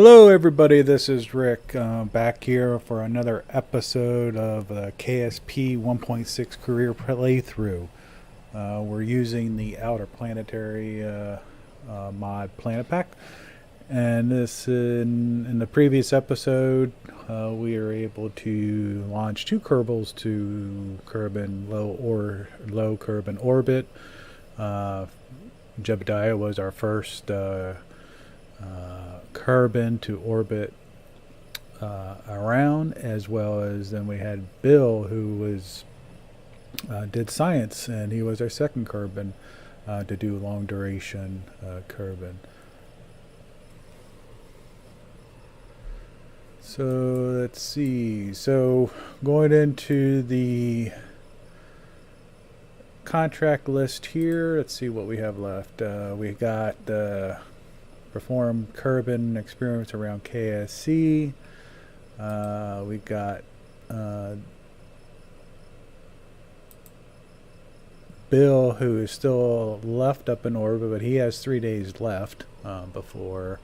Hello, everybody. This is Rick back here for another episode of the KSP 1.6 career playthrough. We're using the Outer Planetary mod Planet Pack, and this in the previous episode we were able to launch two Kerbals to Kerbin low Kerbin orbit. Jebediah was our first Kerbin to orbit around, as well as then we had Bill, who was did science, and he was our second Kerbin to do long duration Kerbin. So let's see. So going into the contract list here, let's see what we have left. We got perform Kerbin experiments around KSC. We got Bill, who is still left up in orbit, but he has 3 days left before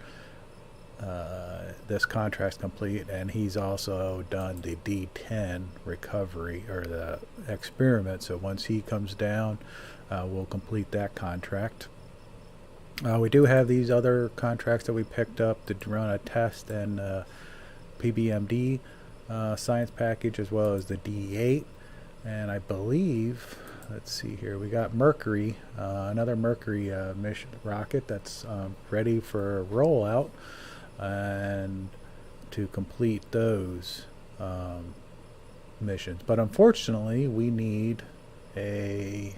this contract's complete, and he's also done the D10 recovery, or the experiment. So once he comes down, we'll complete that contract. We do have these other contracts that we picked up to run a test and PBMD science package, as well as the D8. And I believe, let's see here, we got Mercury, another Mercury mission rocket that's ready for rollout, and to complete those missions. But unfortunately, we need a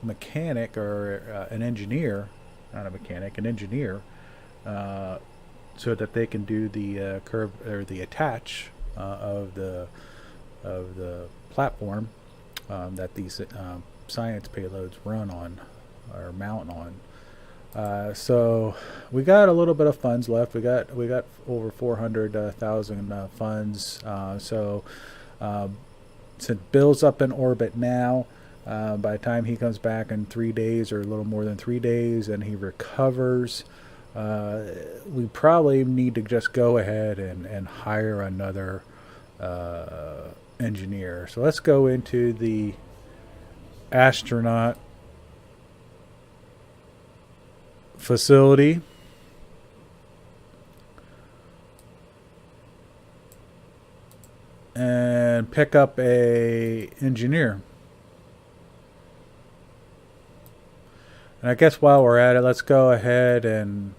mechanic, or an engineer, not a mechanic, an engineer, so that they can do the curve, or the attach of the platform that these science payloads run on or mount on. So we got a little bit of funds left. We got over 400,000 funds. Since Bill's up in orbit now, by the time he comes back in 3 days, or a little more than 3 days, and he recovers, we probably need to just go ahead and hire another engineer. So let's go into the astronaut facility. And pick up a engineer. And I guess while we're at it, let's go ahead and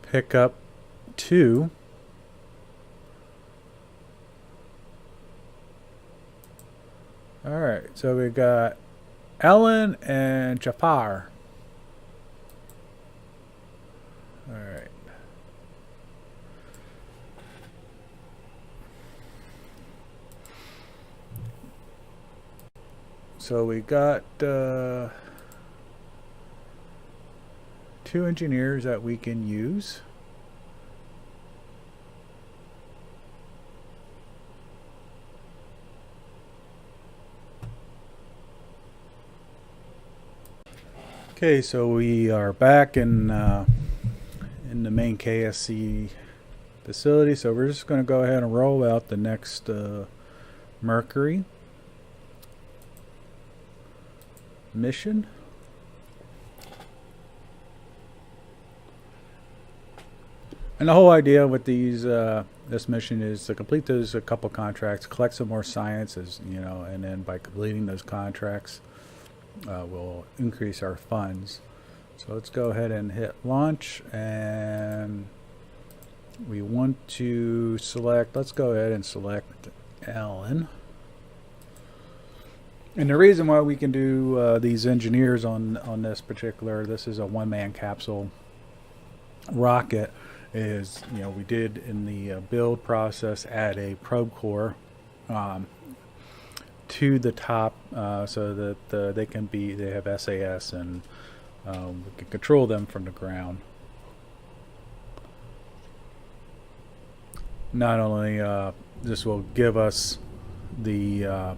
pick up two. Alright, so we got Ellen and Jafar. Alright. So we got two engineers that we can use. Okay, so we are back in the main KSC facility. So we're just going to go ahead and roll out the next Mercury mission. And the whole idea with these this mission is to complete those a couple contracts, collect some more sciences, and then by completing those contracts, we'll increase our funds. So let's go ahead and hit launch, and we want to select, let's go ahead and select Ellen. And the reason why we can do these engineers on this is a one-man capsule rocket, is we did in the build process add a probe core to the top, so that they have SAS, and we can control them from the ground. Not only this will give us the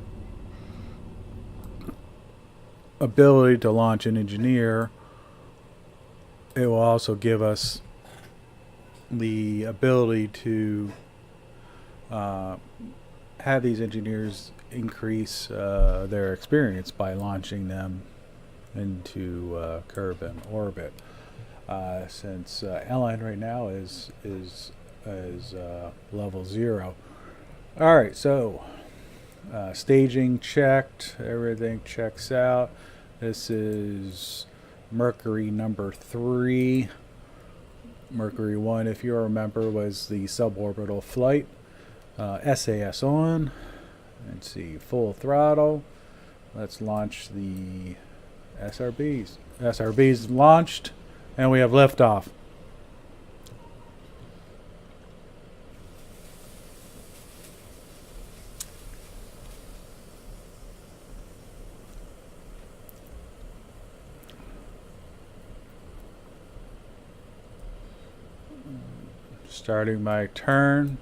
ability to launch an engineer, it will also give us the ability to have these engineers increase their experience by launching them into Kerbin orbit. Since Ellen right now is level 0. All right, so staging checked, everything checks out. This is Mercury number 3. Mercury 1, if you remember, was the suborbital flight. SAS on. Let's see, full throttle. Let's launch the SRBs. SRBs launched, and we have liftoff. Starting my turn.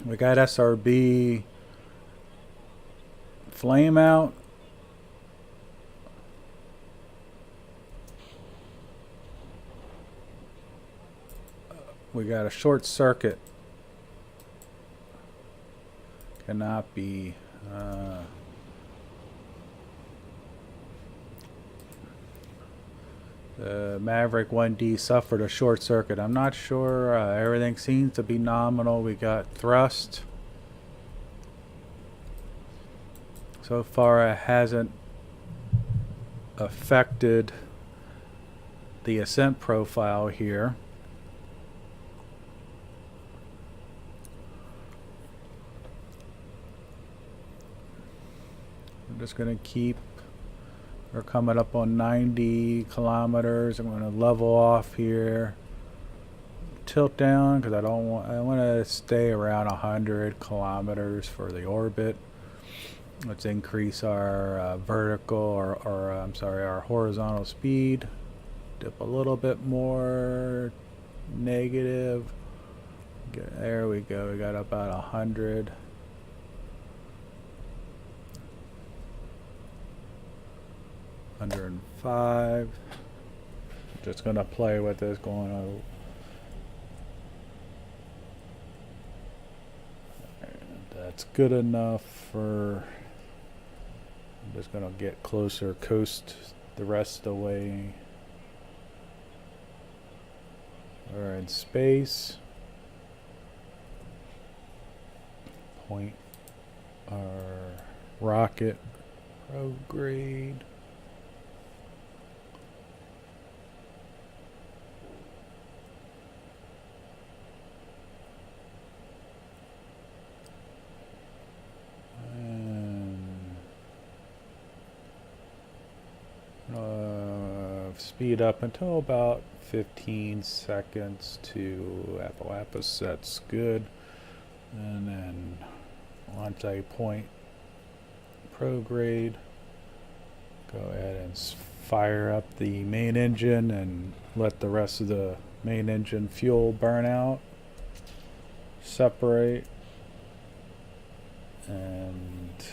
We got SRB flame out. We got a short circuit. Cannot be. The Maverick 1D suffered a short circuit. I'm not sure. Everything seems to be nominal. We got thrust. So far, it hasn't affected the ascent profile here. I'm just going to keep. We're coming up on 90 kilometers. I'm going to level off here. Tilt down because I want to stay around 100 kilometers for the orbit. Let's increase our vertical or I'm sorry, our horizontal speed. Dip a little bit more. Negative. There we go. We got about 100. And 5. Just gonna play with this going on. That's good enough for. I'm just gonna get closer, coast the rest of the way. We're in space. Point our rocket prograde. Speed up until about 15 seconds to Appalachia. That's good. And then launch a point prograde. Go ahead and fire up the main engine and let the rest of the main engine fuel burn out. Separate. And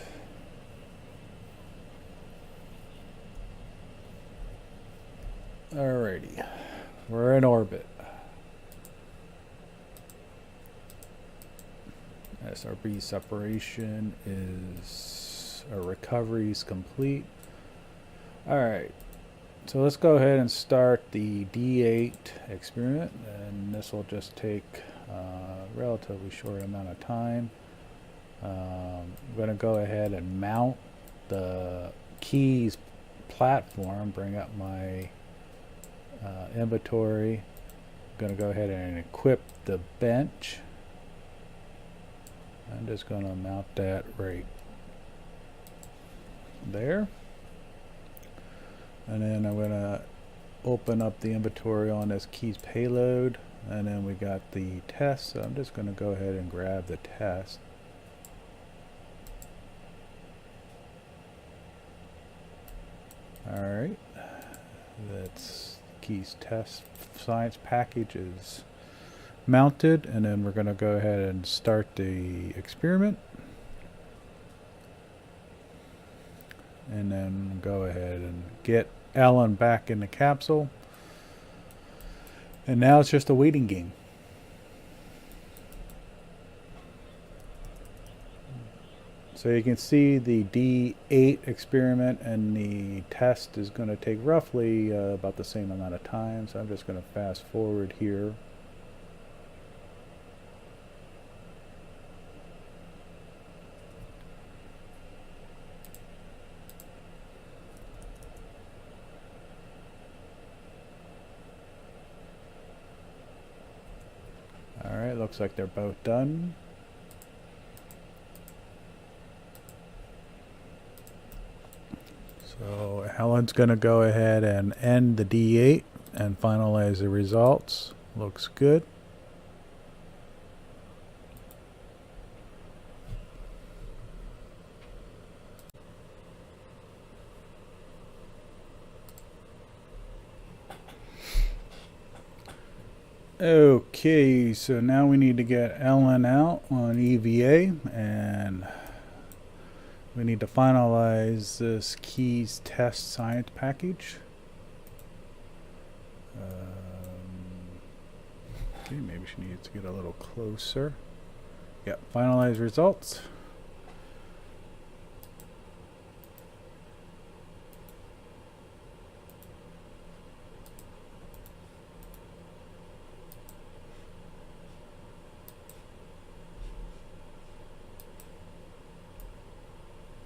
alrighty, we're in orbit. SRB separation is, recovery is complete. Alright, so let's go ahead and start the D8 experiment, and this will just take a relatively short amount of time. I'm going to go ahead and mount the keys platform, bring up my inventory. I'm going to go ahead and equip the bench. I'm just going to mount that right there. And then I'm going to open up the inventory on this keys payload. And then we got the test. So I'm just going to go ahead and grab the test. Alright. That's Keys test science package is mounted, and then we're going to go ahead and start the experiment, and then go ahead and get Ellen back in the capsule, and now it's just a waiting game. So you can see the D8 experiment and the test is going to take roughly about the same amount of time. So I'm just going to fast forward here. All right, looks like they're both done. So Helen's going to go ahead and end the D8 and finalize the results. Looks good. Okay, so now we need to get Ellen out on EVA, and we need to finalize this Keys test science package. Okay, maybe she needs to get a little closer. Yeah, finalize results.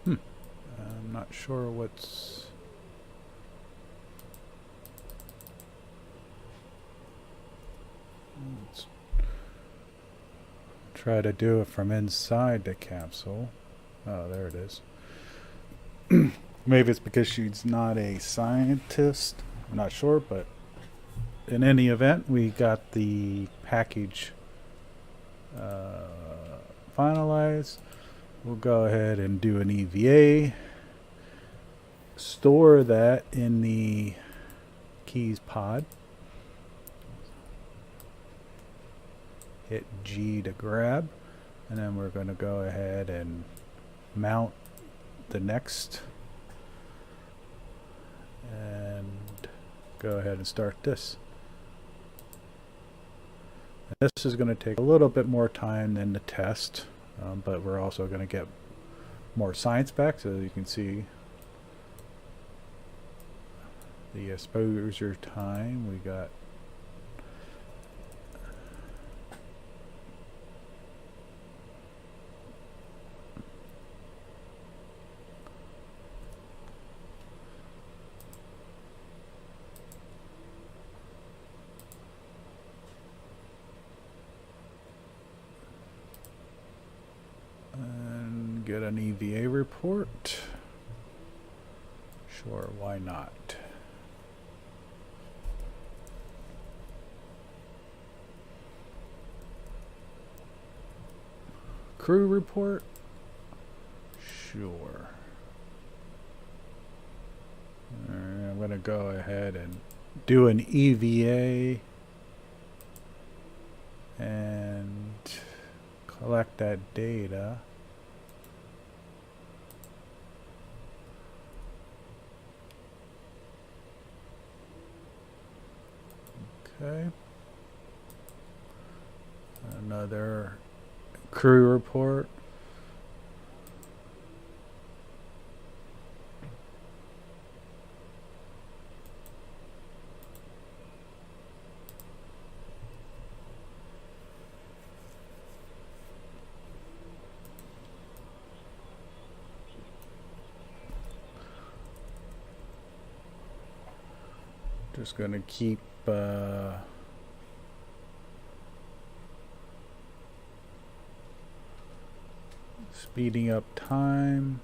I'm not sure what's... Let's try to do it from inside the capsule. Oh, there it is. Maybe it's because she's not a scientist. I'm not sure, but in any event, we got the package finalized. We'll go ahead and do an EVA. Store that in the Keys pod. Hit G to grab, and then we're going to go ahead and mount the next, and go ahead and start this. And this is going to take a little bit more time than the test, but we're also going to get more science back. So you can see the exposure time we got. And get an EVA report. Sure, why not? Crew report? Sure. Alright, I'm going to go ahead and do an EVA and collect that data. Okay. Another crew report. Just going to keep speeding up time.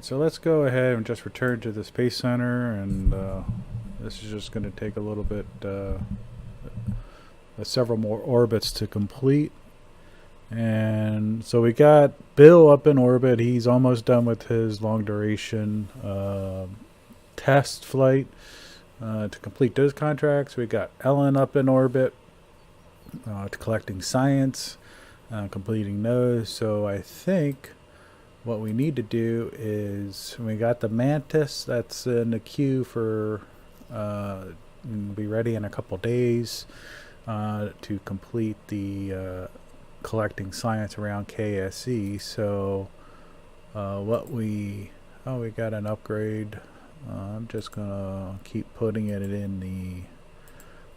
Alright, so let's go ahead and just return to the Space Center, and this is just going to take a little bit, several more orbits to complete. And so we got Bill up in orbit. He's almost done with his long duration test flight to complete those contracts. We got Ellen up in orbit to collecting science, completing those. So I think what we need to do is, we got the Mantis that's in the queue for be ready in a couple days to complete the collecting science around KSE. So we got an upgrade. I'm just gonna keep putting it in the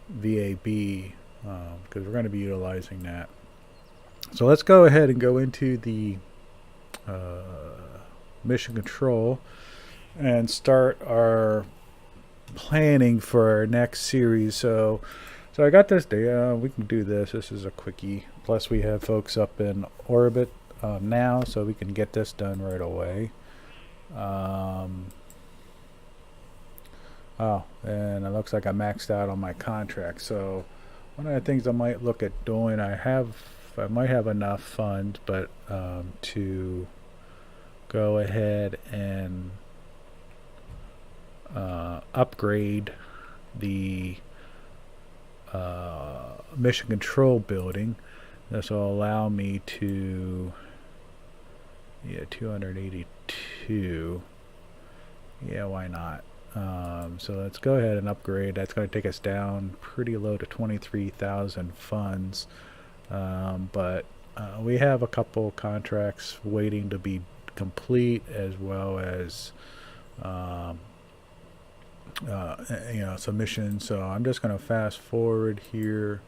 VAB because we're going to be utilizing that. So let's go ahead and go into the mission control and start our planning for our next series. So I got this data. We can do this. This is a quickie. Plus we have folks up in orbit now, so we can get this done right away. Oh, and it looks like I maxed out on my contract. So one of the things I might look at doing, I might have enough funds, but to go ahead and upgrade the mission control building. This will allow me to 282. Yeah, why not? So let's go ahead and upgrade. That's going to take us down pretty low to 23,000 funds. But we have a couple contracts waiting to be complete, as well as submissions. So I'm just going to fast forward here,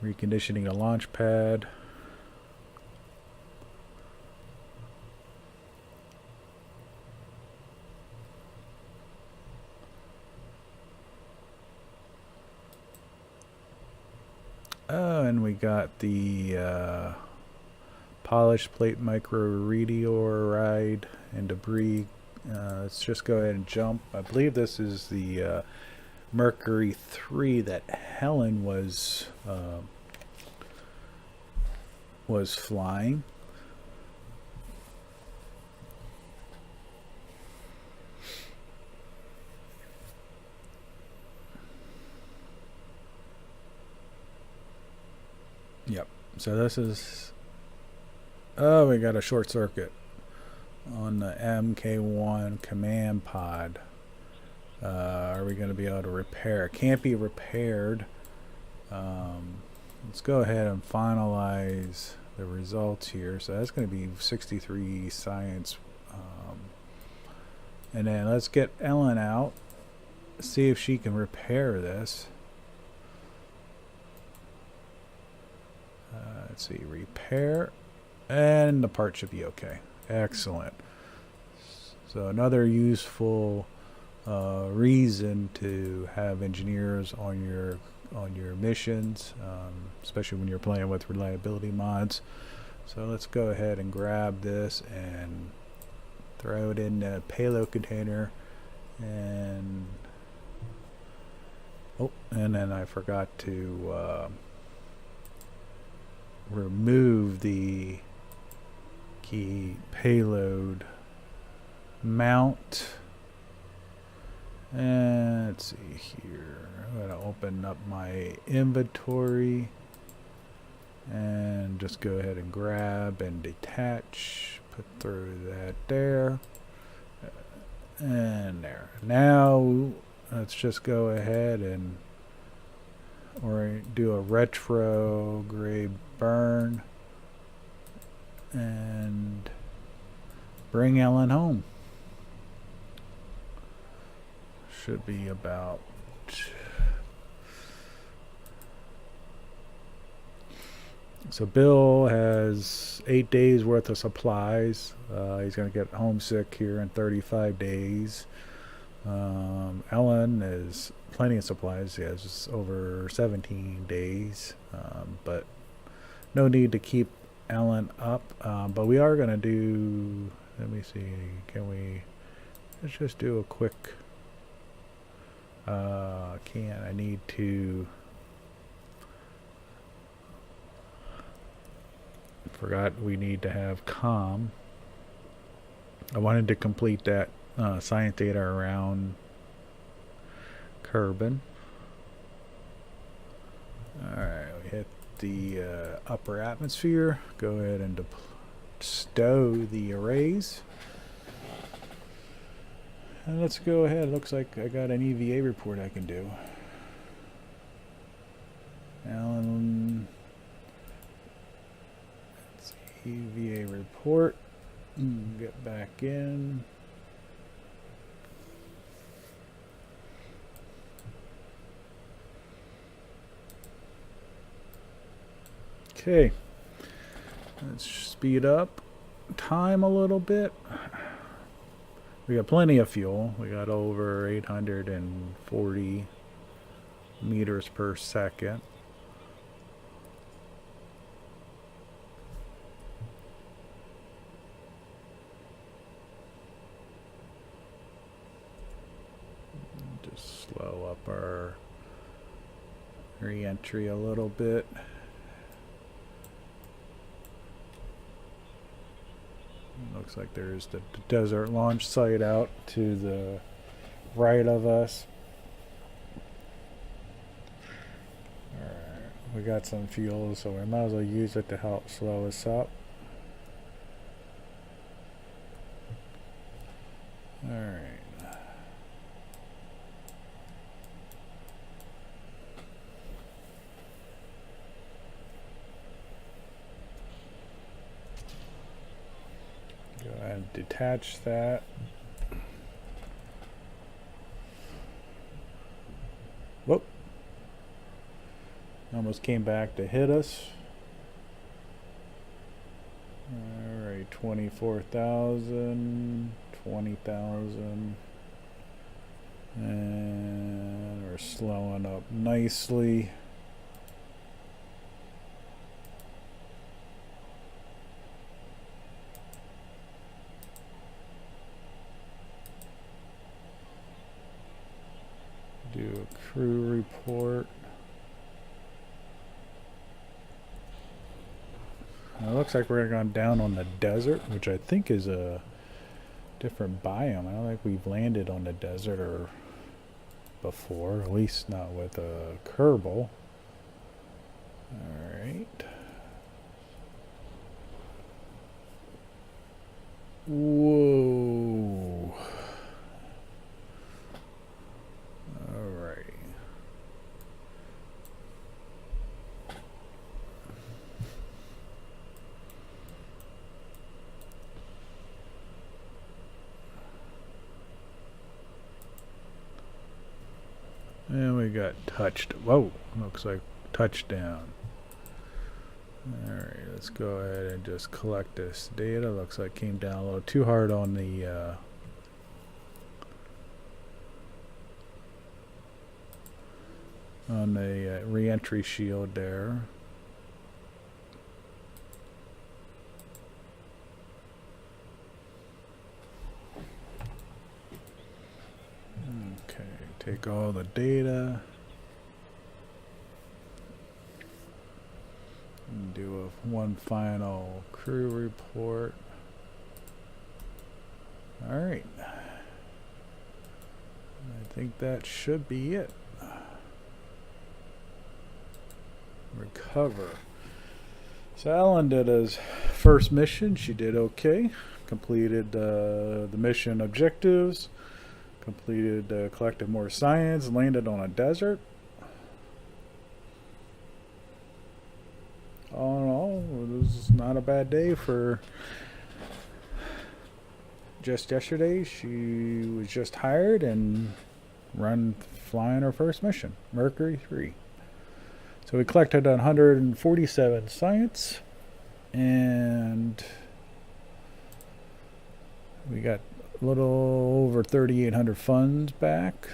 reconditioning the launch pad. And we got the polished plate micrometeorite and debris. Let's just go ahead and jump. I believe this is the Mercury 3 that Helen was flying. Yep. So this is. Oh, we got a short circuit on the MK1 command pod. Are we going to be able to repair? It can't be repaired. Let's go ahead and finalize the results here. So that's going to be 63 science. And then let's get Ellen out. See if she can repair this. Let's see, repair, and the part should be okay. Excellent. So another useful reason to have engineers on your missions, especially when you're playing with reliability mods. So let's go ahead and grab this and throw it in the payload container, and then I forgot to remove the key payload mount. And let's see here. I'm going to open up my inventory and just go ahead and grab and detach. Put through that there. And there. Now let's just go ahead and do a retrograde burn and bring Ellen home. Should be about so Bill has 8 days worth of supplies. He's going to get homesick here in 35 days. Ellen is plenty of supplies. He has over 17 days, but no need to keep Ellen up. But we are going to do Let me see. Can we? Let's just do a quick. Can't. I need to. Forgot we need to have comm. I wanted to complete that science data around Kerbin. Alright, we hit the upper atmosphere. Go ahead and stow the arrays. And let's go ahead. Looks like I got an EVA report I can do. Alan. Let's see, EVA report. Get back in. Okay, let's speed up time a little bit. We got plenty of fuel. We got over 840 meters per second. Just slow up our re-entry a little bit. Looks like there's the desert launch site out to the right of us. Alright, we got some fuel, so we might as well use it to help slow us up. Alright. Go ahead and detach that. Whoop. Almost came back to hit us. Alright, 24,000, 20,000. And we're slowing up nicely. Do a crew report. It looks like we're going down on the desert, which I think is a different biome. I don't think we've landed on the desert or before, at least not with a Kerbal. Alright. Whoa. Alright. And we got touched. Whoa, looks like touchdown. Alright, let's go ahead and just collect this data. Looks like came down a little too hard on the re-entry shield there. Okay, take all the data and do one final crew report. All right, I think that should be it. Recover. So Alan did his first mission. She did okay. Completed the mission objectives. Completed, collected more science. Landed on a desert. All in all, this is not a bad day for. Just yesterday, she was just hired and flying her first mission, Mercury 3. So we collected 147 science, and we got a little over 3,800 funds back.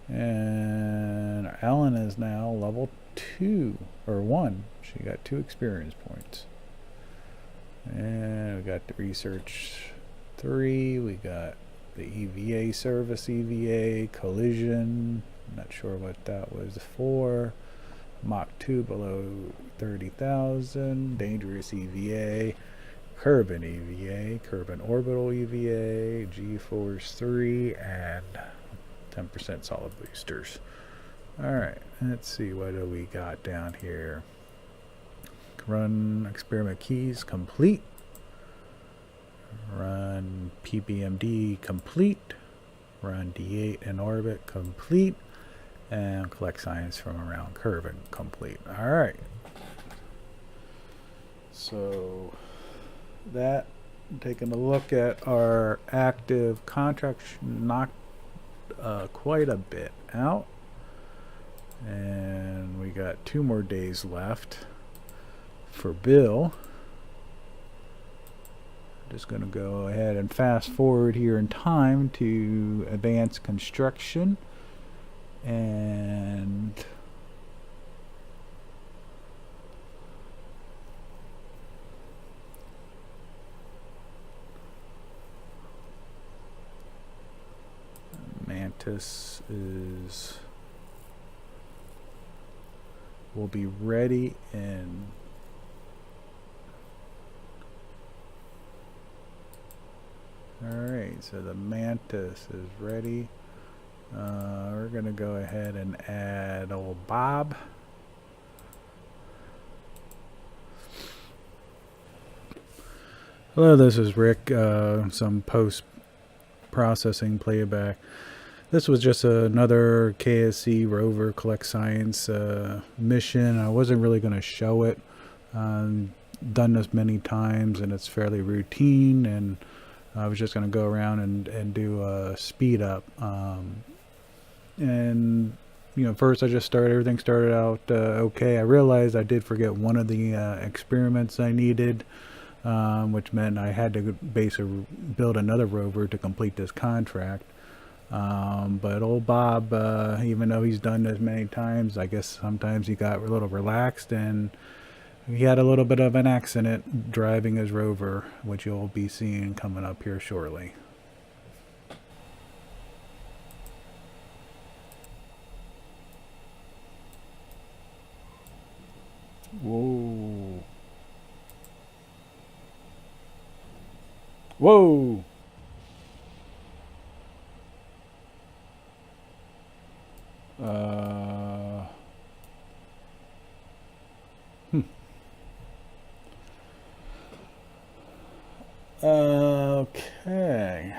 And Alan is now level 2 or 1. She got 2 experience points. And we got the research 3. We got the EVA service, EVA collision. Not sure what that was for. Mach 2 below 30,000. Dangerous EVA. Kerbin EVA. Kerbin orbital EVA. G-force 3 and 10% solid boosters. Alright, let's see what do we got down here. Run experiment keys complete. Run PBMD complete. Run D8 in orbit complete. And collect science from around Kerbin complete. Alright. So that, taking a look at our active contracts, knocked quite a bit out. And we got 2 more days left for Bill. Just going to go ahead and fast forward here in time to advanced construction. And Mantis will be ready in alright, so the Mantis is ready. We're gonna go ahead and add old Bob. Hello, this is Rick. Some post-processing playback. This was just another KSC rover collect science mission. I wasn't really going to show it. Done this many times and it's fairly routine, and I was just going to go around and do a speed up. And you know, first everything started out okay. I realized I did forget one of the experiments I needed, which meant I had to basically build another rover to complete this contract. But old Bob, even though he's done this many times, I guess sometimes he got a little relaxed and he had a little bit of an accident driving his rover, which you'll be seeing coming up here shortly. Whoa. Whoa. Okay.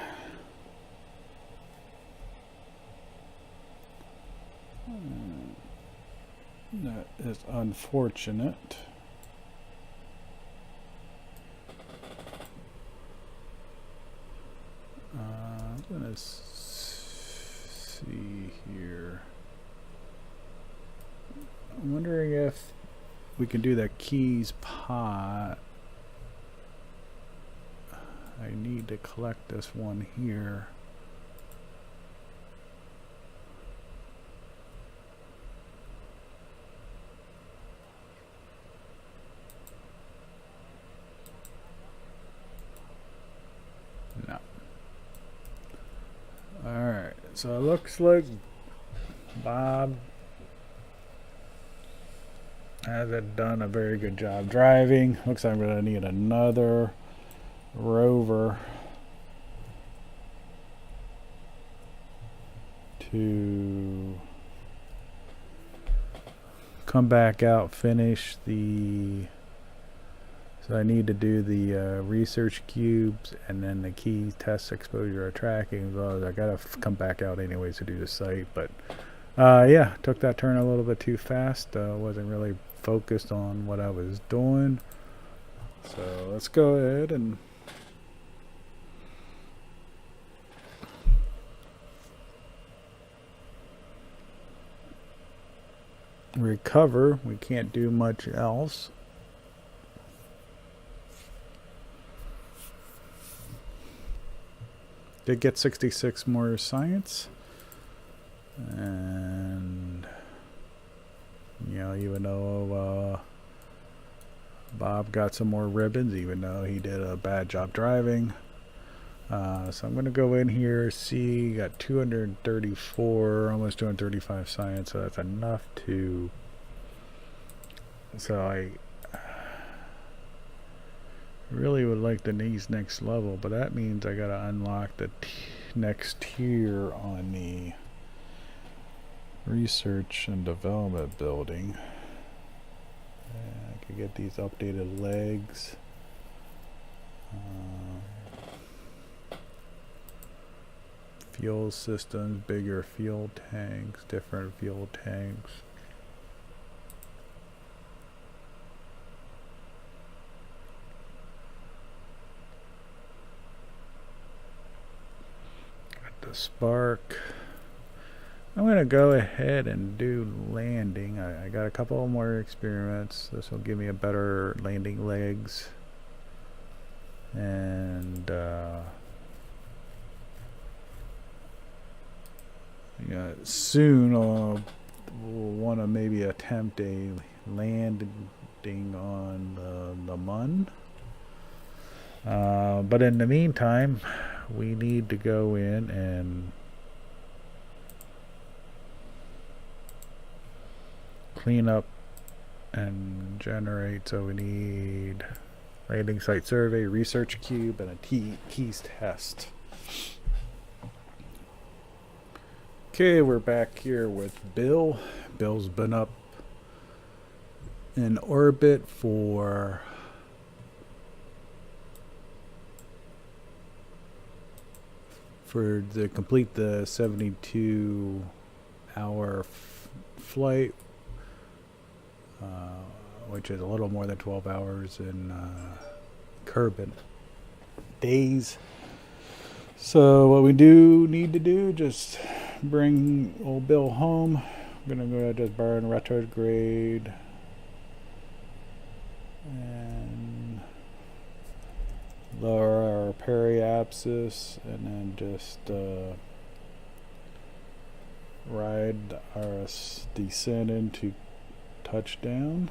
That is unfortunate. I'm gonna see here. I'm wondering if we can do that keys pot. I need to collect this one here. No. Alright, so it looks like Bob hasn't done a very good job driving. Looks like I'm going to need another rover to come back out, finish the, so I need to do the research cubes and then the key test exposure or tracking, as well as I gotta come back out anyways to do the site. But yeah, took that turn a little bit too fast. Wasn't really focused on what I was doing. So let's go ahead and recover. We can't do much else. Did get 66 more science, and you know, even though Bob got some more ribbons, even though he did a bad job driving. So I'm going to go in here, see, got 234, almost 235 science, so that's enough to... So I really would like the next level, but that means I got to unlock the next tier on the research and development building. I could get these updated legs. Fuel systems, bigger fuel tanks, different fuel tanks. Got the spark. I'm going to go ahead and do landing. I got a couple more experiments. This will give me a better landing legs. And yeah, soon I'll want to maybe attempt a landing on the Mun. But in the meantime, we need to go in and clean up and generate. So we need landing site survey, research cube, and a keys test. Okay, we're back here with Bill. Bill's been up in orbit for to complete the 72-hour flight, which is a little more than 12 hours in Kerbin days. So what we do need to do, just bring old Bill home. I'm gonna go ahead and just burn retrograde and lower our periapsis, and then just ride our descent into touchdown.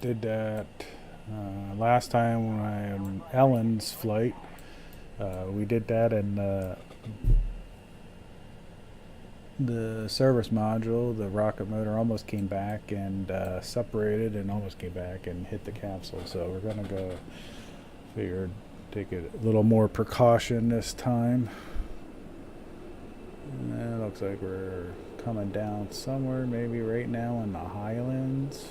Did that last time when I on Ellen's flight. We did that, and the service module, the rocket motor, almost came back and separated, and almost came back and hit the capsule. So we're gonna go take a little more precaution this time. And it looks like we're coming down somewhere, maybe right now in the Highlands.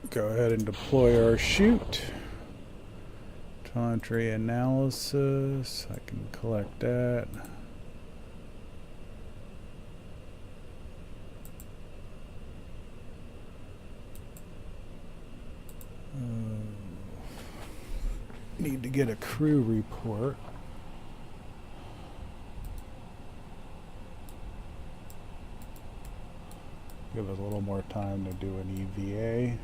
Go ahead and deploy our chute. Telemetry analysis. I can collect that. Need to get a crew report. Give us a little more time to do an EVA.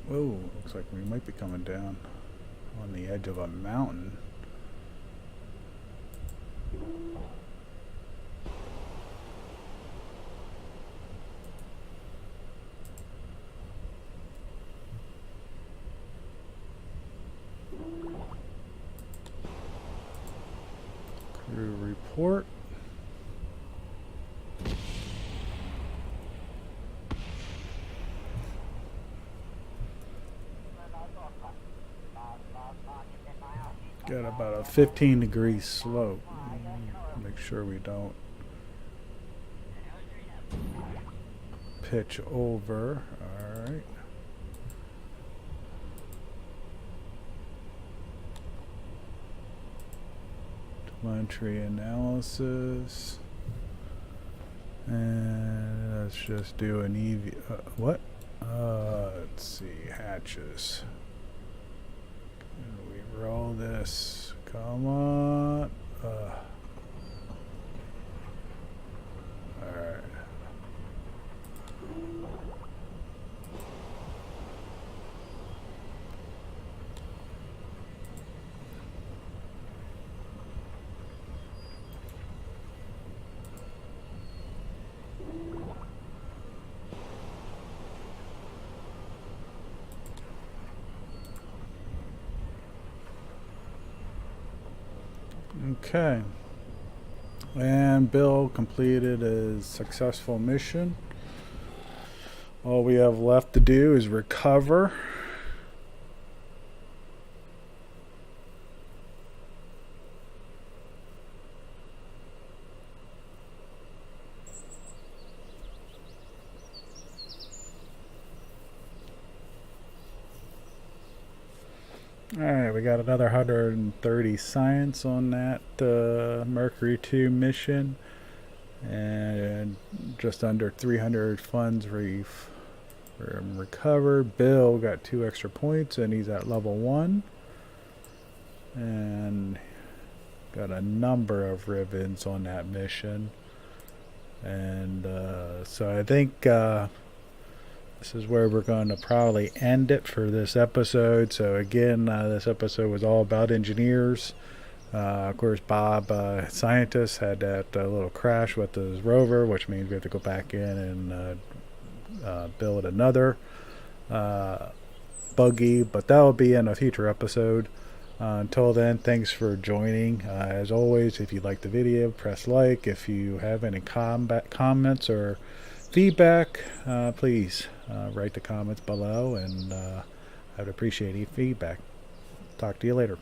Whoa, looks like we might be coming down on the edge of a mountain. Crew report. Got about a 15-degree slope. Make sure we don't pitch over. All right. Telemetry analysis. And let's just do an EV. What? Let's see. Hatches. Can we roll this? Come on. Alright. Okay, and Bill completed his successful mission. All we have left to do is recover. Alright, we got another 130 science on that Mercury 2 mission, and just under 300 funds recovered. Bill got 2 extra points and he's at level 1, and got a number of ribbons on that mission. And so I think this is where we're going to probably end it for this episode. So again, this episode was all about engineers. Of course, Bob, scientist, had that little crash with his rover, which means we have to go back in and build another buggy. But that will be in a future episode. Until then, thanks for joining. As always, if you like the video, press like. If you have any comments or feedback, please write the comments below, and I'd appreciate any feedback. Talk to you later.